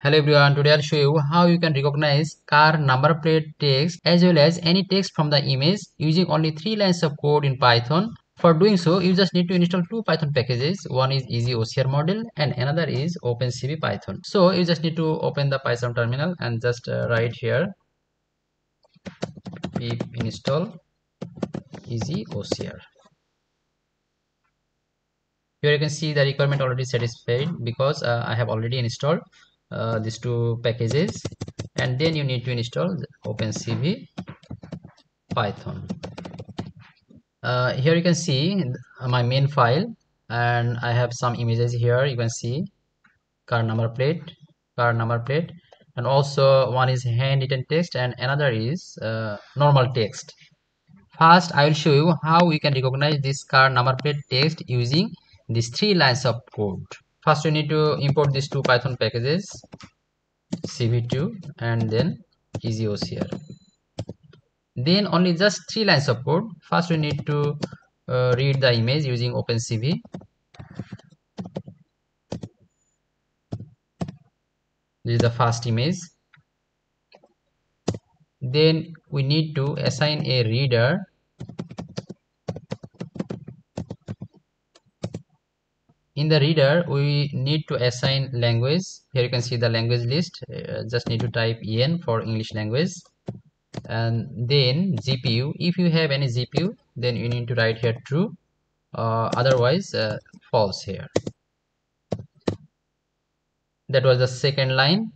Hello everyone, today I'll show you how you can recognize car number plate text as well as any text from the image using only 3 lines of code in Python. For doing so, you just need to install two Python packages. One is EasyOCR model and another is opencv Python. So you just need to open the Python terminal and just write here pip install EasyOCR. Here you can see the requirement already satisfied because I have already installed these two packages, and then you need to install opencv Python. Here you can see my main file, and I have some images here. You can see car number plate, and also one is handwritten text and another is normal text. First, I will show you how we can recognize this car number plate text using these 3 lines of code. First, we need to import these two Python packages, cv2 and then EasyOCR. Then only just 3 lines of code. First, we need to read the image using opencv. This is the first image. Then we need to assign a reader. In the reader, we need to assign language. Here you can see the language list. Just need to type en for English language. And then GPU. If you have any GPU, then you need to write here true. Otherwise, false here. That was the second line.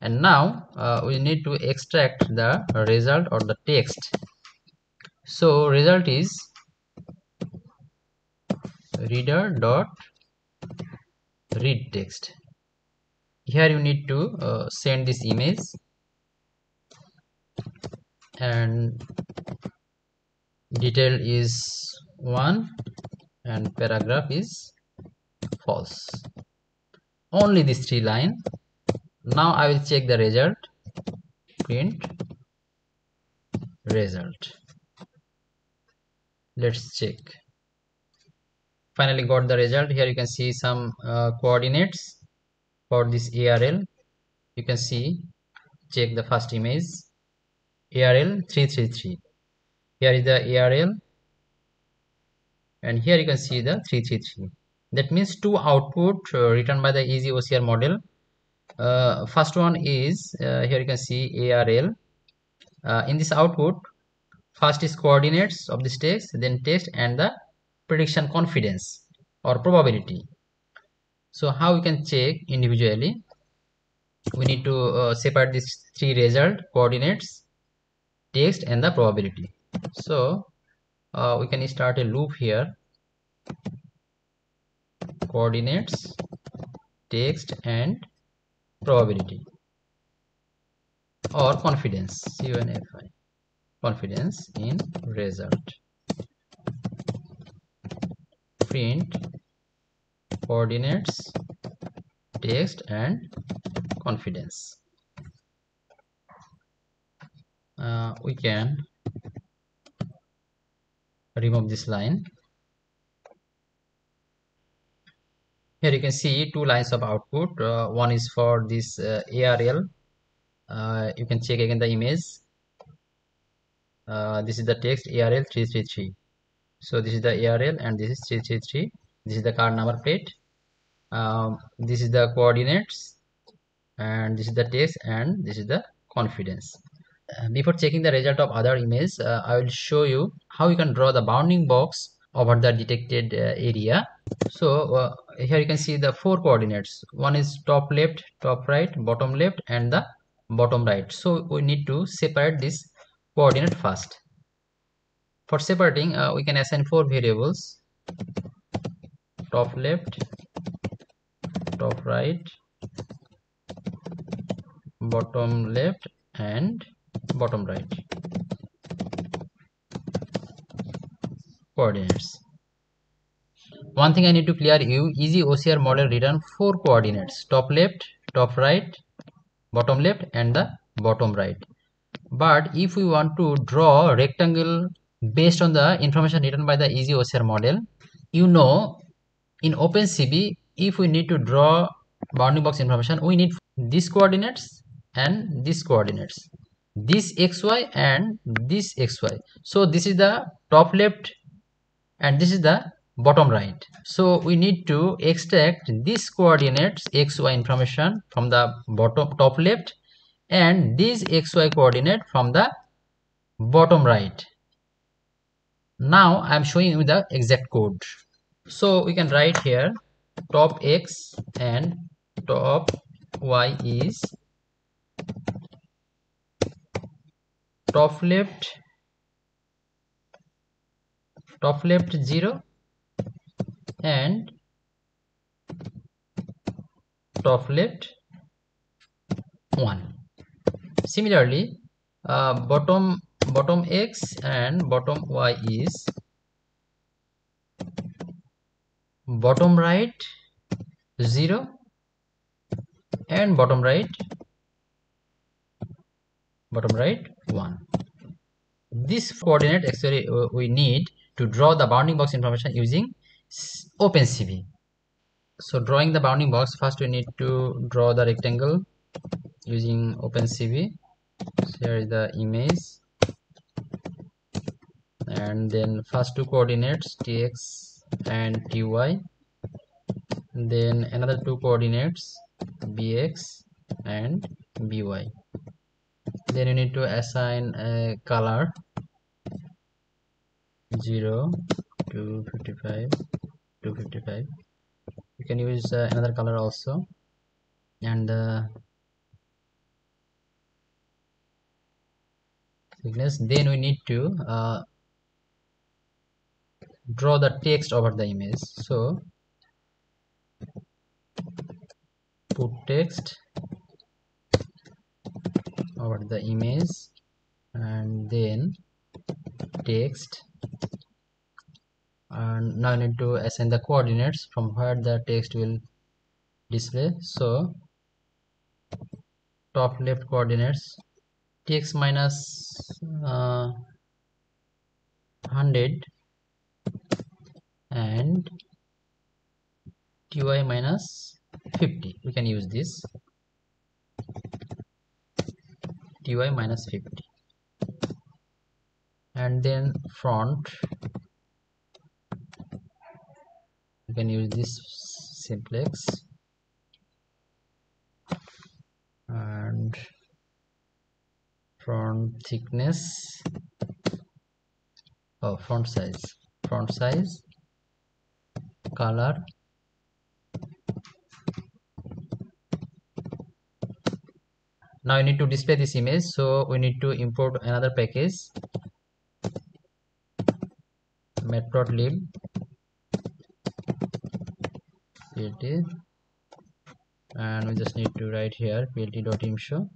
And now we need to extract the result or the text. So result is reader dot read text. Here you need to send this image, and detail is 1 and paragraph is false. Only these 3 lines. Now I will check the result. Print result. Let's check. Finally got the result. Here you can see some coordinates for this ARL. You can see, check the first image, ARL 333. Here is the ARL, and here you can see the 333. That means two output written by the EasyOCR model. First one is here you can see ARL. In this output, first is coordinates of this text, then text and the prediction confidence or probability. So how we can check individually? We need to separate these 3 result: coordinates, text and the probability. So we can start a loop here: coordinates, text and probability, or confidence, CUNFI, confidence in result. Print coordinates, text and confidence. We can remove this line. Here you can see 2 lines of output. One is for this ARL. You can check again the image. This is the text ARL 333. So this is the ARL and this is 333. This is the car number plate. This is the coordinates, and this is the text, and this is the confidence. Before checking the result of other image, I will show you how you can draw the bounding box over the detected area. So here you can see the 4 coordinates. One is top left, top right, bottom left and the bottom right. So we need to separate this coordinate first. For separating, we can assign 4 variables: top left, top right, bottom left and bottom right coordinates. One thing I need to clear you: EasyOCR model return 4 coordinates: top left, top right, bottom left and the bottom right. But if we want to draw a rectangle based on the information written by the EasyOCR model, you know, in opencv, if we need to draw bounding box information, we need these coordinates and these coordinates, this xy and this xy. So this is the top left and this is the bottom right. So we need to extract these coordinates xy information from the bottom top left and these xy coordinate from the bottom right. Now I am showing you the exact code. So we can write here top x and top y is top left 0 and top left 1. Similarly, bottom x and bottom y is bottom right 0 and bottom right 1. This coordinate actually we need to draw the bounding box information using opencv. So drawing the bounding box, first we need to draw the rectangle using opencv. So here is the image, and then first two coordinates tx and ty, then another two coordinates bx and by. Then you need to assign a color 0 to 55 to 55. You can use another color also, and the thickness. Then we need to draw the text over the image. So put text over the image and then text, and now I need to assign the coordinates from where the text will display. So top left coordinates tx minus 100 and ty minus 50. We can use this ty minus 50, and then front you can use this simplex, and front thickness, font size, color, now I need to display this image, so we need to import another package matplotlib plt, and we just need to write here plt.imshow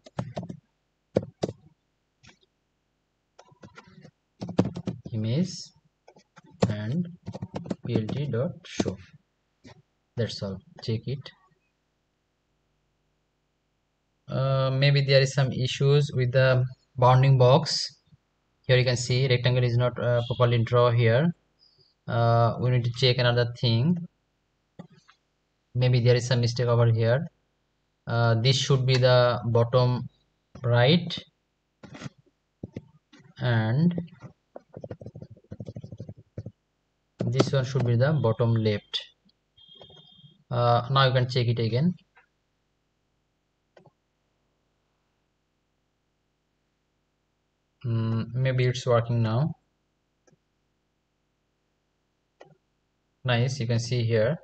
image and plt.show. That's all. Check it. Maybe there is some issues with the bounding box. Here you can see rectangle is not properly drawn here. We need to check another thing. Maybe there is some mistake over here. This should be the bottom right and this one should be the bottom left. Now you can check it again. Maybe it's working now. Nice. You can see here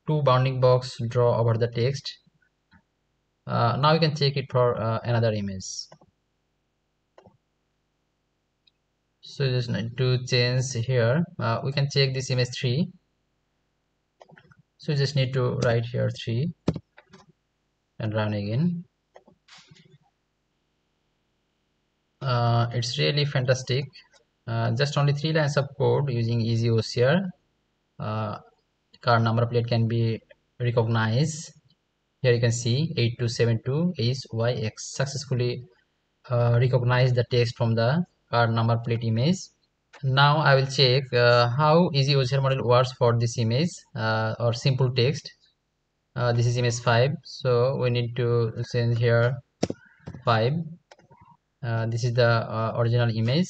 two bounding box draw over the text. Now you can check it for another image. So just need to change here. We can check this image 3. So just need to write here 3 and run again. It's really fantastic. Just only 3 lines of code using EasyOCR. Car number plate can be recognized. Here you can see 8272 is YX successfully recognize the text from the car number plate image. Now I will check how EasyOCR model works for this image or simple text. This is image 5, so we need to send here 5. This is the original image,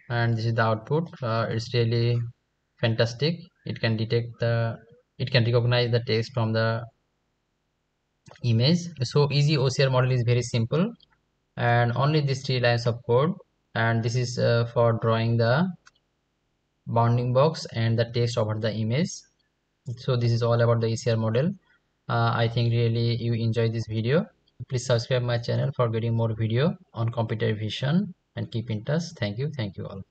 and this is the output. It's really fantastic. It can recognize the text from the image. So EasyOCR model is very simple, and only these 3 lines of code, and this is for drawing the bounding box and the text over the image. So this is all about the ECR model. I think really you enjoy this video. Please subscribe my channel for getting more video on computer vision, and keep in touch. Thank you all.